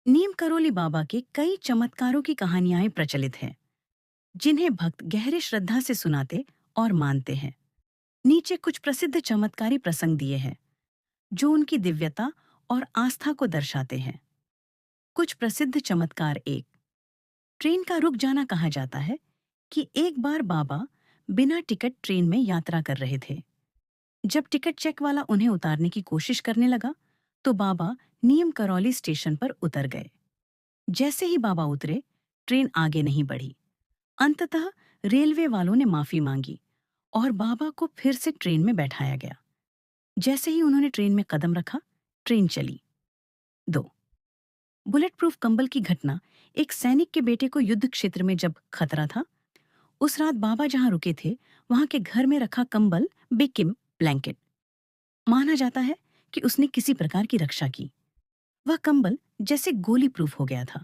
नीम करोली बाबा के कई चमत्कारों की कहानियां प्रचलित हैं, जिन्हें भक्त गहरे श्रद्धा से सुनाते और मानते हैं। नीचे कुछ प्रसिद्ध चमत्कारी प्रसंग दिए हैं, जो उनकी दिव्यता और आस्था को दर्शाते हैं। कुछ प्रसिद्ध चमत्कार। एक, ट्रेन का रुक जाना। कहा जाता है कि एक बार बाबा बिना टिकट ट्रेन में यात्रा कर रहे थे। जब टिकट चेक वाला उन्हें उतारने की कोशिश करने लगा, तो बाबा नीम करौली स्टेशन पर उतर गए। जैसे ही बाबा उतरे, ट्रेन आगे नहीं बढ़ी। अंततः रेलवे वालों ने माफी मांगी और बाबा को फिर से ट्रेन में बैठाया गया। जैसे ही उन्होंने ट्रेन में कदम रखा, ट्रेन चली। 2, बुलेट प्रूफ कंबल की घटना। एक सैनिक के बेटे को युद्ध क्षेत्र में जब खतरा था, उस रात बाबा जहां रुके थे, वहां के घर में रखा कंबल बेकिम ब्लैंकेट, माना जाता है कि उसने किसी प्रकार की रक्षा की। वह कंबल जैसे गोली प्रूफ हो गया था।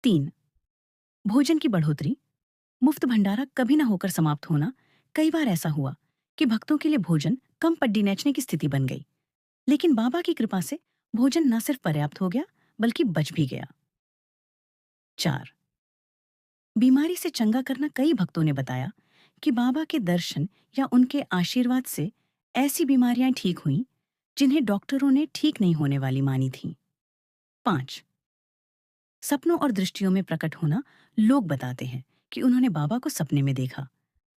3, भोजन की बढ़ोतरी। मुफ्त भंडारा कभी न होकर समाप्त होना। कई बार ऐसा हुआ कि भक्तों के लिए भोजन कम पड्डी नचने की स्थिति बन गई, लेकिन बाबा की कृपा से भोजन न सिर्फ पर्याप्त हो गया, बल्कि बच भी गया। 4, बीमारी से चंगा करना। कई भक्तों ने बताया कि बाबा के दर्शन या उनके आशीर्वाद से ऐसी बीमारियां ठीक हुईं, जिन्हें डॉक्टरों ने ठीक नहीं होने वाली मानी थीं। 5, सपनों और दृष्टियों में प्रकट होना। लोग बताते हैं कि उन्होंने बाबा को सपने में देखा,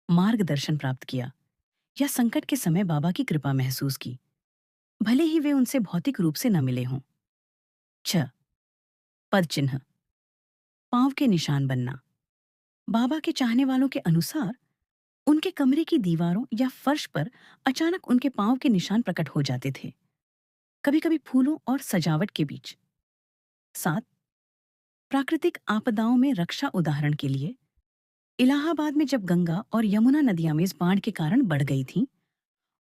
मार्गदर्शन प्राप्त किया या संकट के समय बाबा की कृपा महसूस की, भले ही वे उनसे भौतिक रूप से न मिले हों। 6, पद चिन्ह, पांव के निशान बनना। बाबा के चाहने वालों के अनुसार उनके कमरे की दीवारों या फर्श पर अचानक उनके पांव के निशान प्रकट हो जाते थे, कभी कभी फूलों और सजावट के बीच। 7, प्राकृतिक आपदाओं में रक्षा। उदाहरण के लिए, इलाहाबाद में जब गंगा और यमुना नदियां में इस बाढ़ के कारण बढ़ गई थीं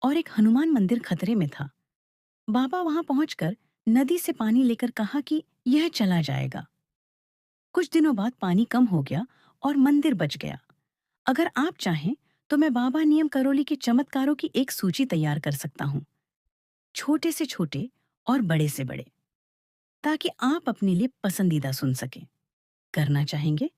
और एक हनुमान मंदिर खतरे में था, बाबा वहां पहुंचकर नदी से पानी लेकर कहा कि यह चला जाएगा। कुछ दिनों बाद पानी कम हो गया और मंदिर बच गया। अगर आप चाहें तो मैं बाबा नियम करोली के चमत्कारों की एक सूची तैयार कर सकता हूँ, छोटे से छोटे और बड़े से बड़े, ताकि आप अपने लिए पसंदीदा सुन सकें। करना चाहेंगे?